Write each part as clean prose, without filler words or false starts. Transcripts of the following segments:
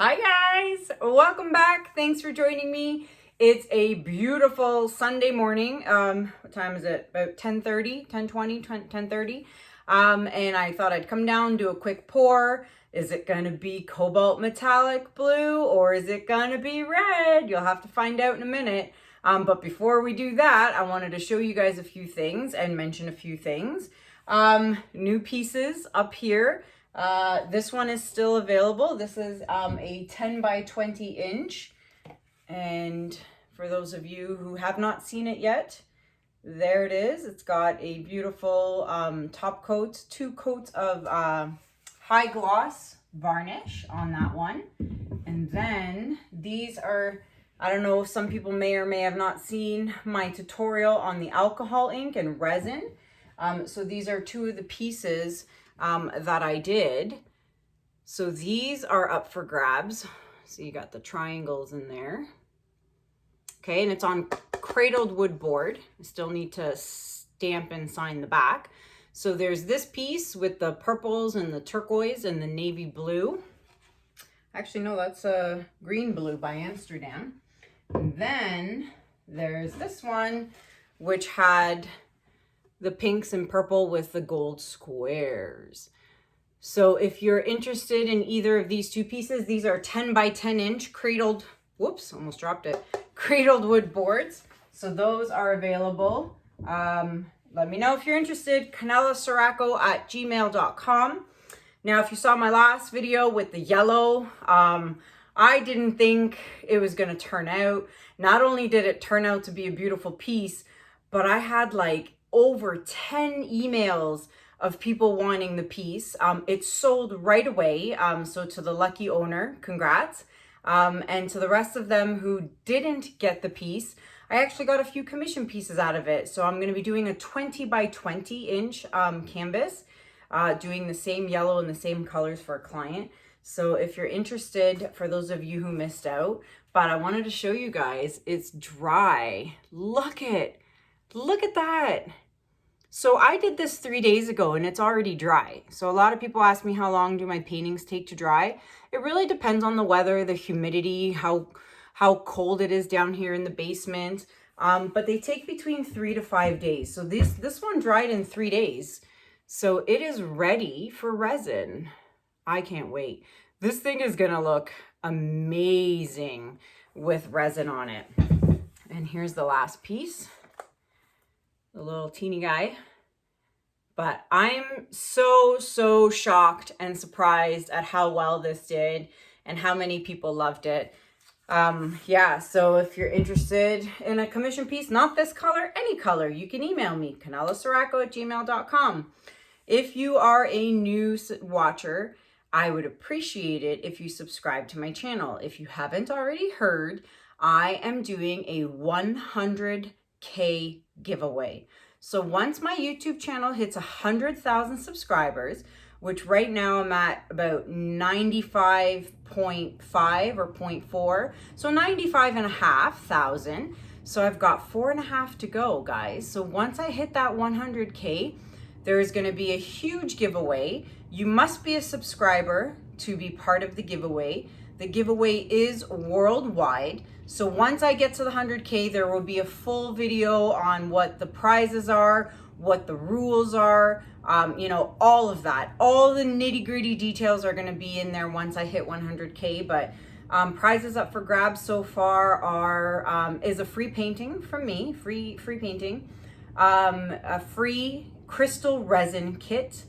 Hi guys, welcome back. Thanks for joining me. It's a beautiful Sunday morning. What time is it? About 10:30, 10:20, 10:30. And I thought I'd come down, do a quick pour. Is it gonna be cobalt metallic blue or is it gonna be red? You'll have to find out in a minute. But before we do that, I wanted to show you guys a few things and mention a few things. New pieces up here. This one is still available. This is a 10 by 20 inch. And for those of you who have not seen it yet, there it is. It's got a beautiful top coat, 2 coats of high gloss varnish on that one. And then these are, I don't know, some people may or may have not seen my tutorial on the alcohol ink and resin. So these are 2 of the pieces that I did. So these are up for grabs. So you got the triangles in there. Okay, and it's on cradled wood board. I still need to stamp and sign the back. So there's this piece with the purples and the turquoise and the navy blue. Actually, no, that's a green blue by Amsterdam. And then there's this one, which had the pinks and purple with the gold squares. So if you're interested in either of these 2 pieces, these are 10 by 10 inch cradled, whoops, almost dropped it, cradled wood boards. So those are available. Let me know if you're interested, CanellaCiraco@gmail.com. Now, if you saw my last video with the yellow, I didn't think it was gonna turn out. Not only did it turn out to be a beautiful piece, but I had like over 10 emails of people wanting the piece. It sold right away. So to the lucky owner, congrats. And to the rest of them who didn't get the piece, I actually got a few commission pieces out of it. So I'm gonna be doing a 20 by 20 inch canvas, doing the same yellow and the same colors for a client. So if you're interested, for those of you who missed out, but I wanted to show you guys, it's dry. Look at that. So I did this 3 days ago and it's already dry. So a lot of people ask me how long do my paintings take to dry? It really depends on the weather, the humidity, how cold it is down here in the basement. But they take between 3 to 5 days. So this one dried in 3 days. So it is ready for resin. I can't wait. This thing is gonna look amazing with resin on it. And here's the last piece. The little teeny guy. But I'm so shocked and surprised at how well this did and how many people loved it. Yeah, so if you're interested in a commission piece, not this color, any color, you can email me, CanellaCiraco@gmail.com. If you are a new watcher, I would appreciate it if you subscribe to my channel. If you haven't already heard, I am doing a 100K giveaway. So once my YouTube channel hits 100,000 subscribers, which right now I'm at about 95.5 or 0.4, so 95,500. So I've got 4.5 to go, guys. So once I hit that 100K, there is going to be a huge giveaway. You must be a subscriber to be part of the giveaway. The giveaway is worldwide. So once I get to the 100K, there will be a full video on what the prizes are, what the rules are, you know, all of that. All the nitty gritty details are gonna be in there once I hit 100K, but prizes up for grabs so far are, is a free painting from me, free painting, a free crystal resin kit.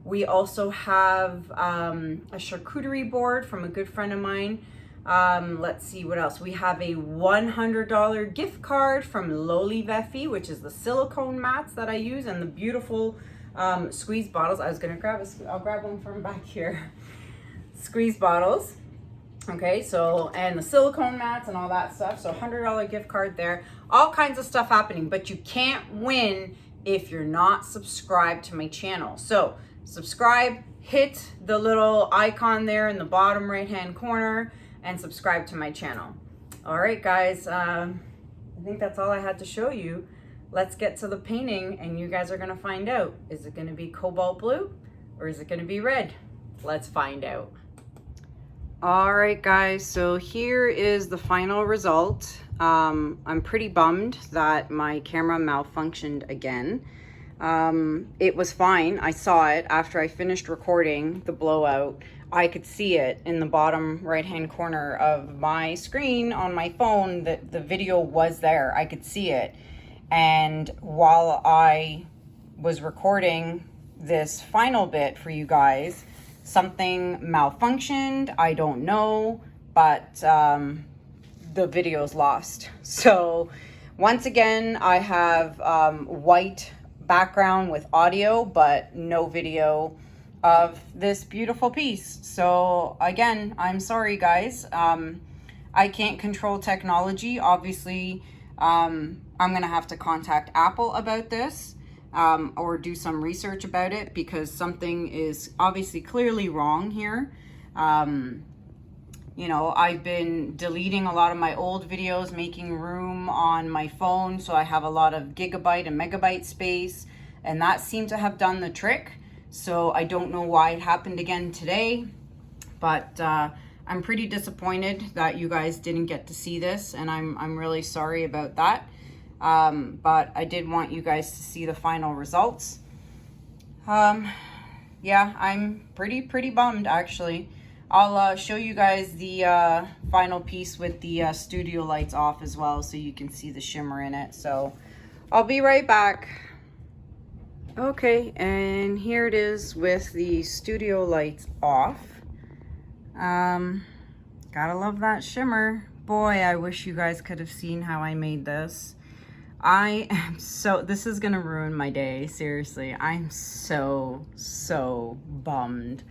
We also have a charcuterie board from a good friend of mine. Let's see what else. We have a $100 gift card from Loli Veffy, which is the silicone mats that I use, and the beautiful squeeze bottles. I was gonna I'll grab one from back here. Squeeze bottles. Okay, so, and the silicone mats and all that stuff. So $100 gift card there. All kinds of stuff happening, but you can't win if you're not subscribed to my channel. So subscribe, hit the little icon there in the bottom right hand corner and subscribe to my channel. All right, guys, I think that's all I had to show you. Let's get to the painting and you guys are gonna find out. Is it gonna be cobalt blue or is it gonna be red? Let's find out. All right, guys, so here is the final result. I'm pretty bummed that my camera malfunctioned again. It was fine. I saw it after I finished recording the blowout. I could see it in the bottom right-hand corner of my screen on my phone. That the video was there. I could see it. And while I was recording this final bit for you guys, something malfunctioned. I don't know, but the video's lost. So once again, I have white background with audio, but no video of this beautiful piece. So again, I'm sorry, guys. I can't control technology. Obviously, I'm gonna have to contact Apple about this. Or do some research about it, because something is obviously clearly wrong here. You know, I've been deleting a lot of my old videos, making room on my phone, so I have a lot of gigabyte and megabyte space, and that seemed to have done the trick. So I don't know why it happened again today, but I'm pretty disappointed that you guys didn't get to see this, and I'm really sorry about that. But I did want you guys to see the final results. Yeah, I'm pretty bummed, actually. I'll show you guys the final piece with the studio lights off as well, so you can see the shimmer in it. So I'll be right back. Okay, and here it is with the studio lights off. Gotta love that shimmer. Boy, I wish you guys could have seen how I made this. I am so, this is gonna ruin my day, seriously. I'm so bummed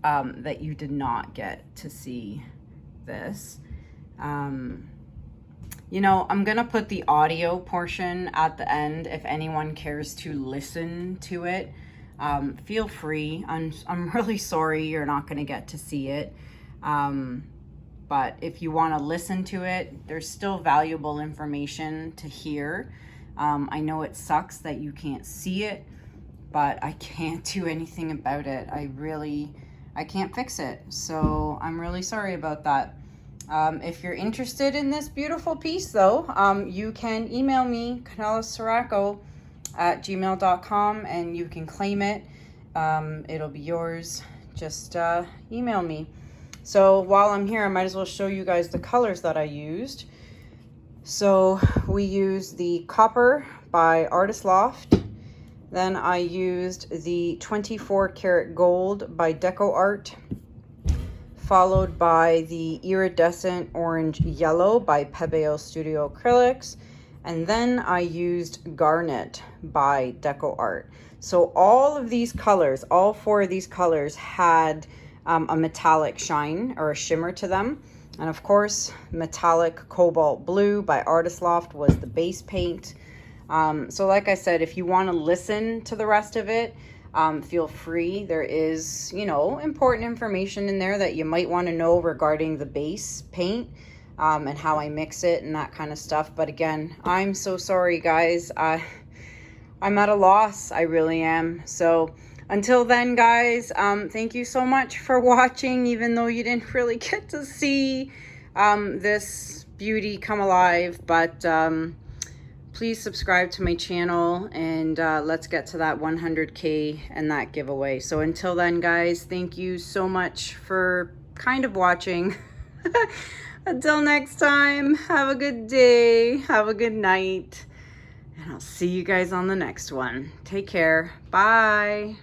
that you did not get to see this. You know, I'm gonna put the audio portion at the end if anyone cares to listen to it. Feel free. I'm really sorry you're not gonna get to see it. But if you want to listen to it, there's still valuable information to hear. I know it sucks that you can't see it, but I can't do anything about it. I can't fix it. So I'm really sorry about that. If you're interested in this beautiful piece though, you can email me, kanellaciraco@gmail.com, and you can claim it. It'll be yours. Just email me. So while I'm here, I might as well show you guys the colors that I used. So we used the copper by Artist Loft. Then I used the 24 karat gold by DecoArt, followed by the iridescent orange yellow by Pebeo Studio Acrylics. And then I used Garnet by DecoArt. So all of these colors, all four of these colors had a metallic shine or a shimmer to them. And of course, metallic cobalt blue by Artist Loft was the base paint. So like I said, if you want to listen to the rest of it, feel free. There is, you know, important information in there that you might want to know regarding the base paint, and how I mix it and that kind of stuff. But again, I'm so sorry, guys. I'm at a loss. I really am. So until then, guys, thank you so much for watching, even though you didn't really get to see this beauty come alive. But please subscribe to my channel, and let's get to that 100K and that giveaway. So until then, guys, thank you so much for kind of watching. Until next time, have a good day, have a good night, and I'll see you guys on the next one. Take care. Bye.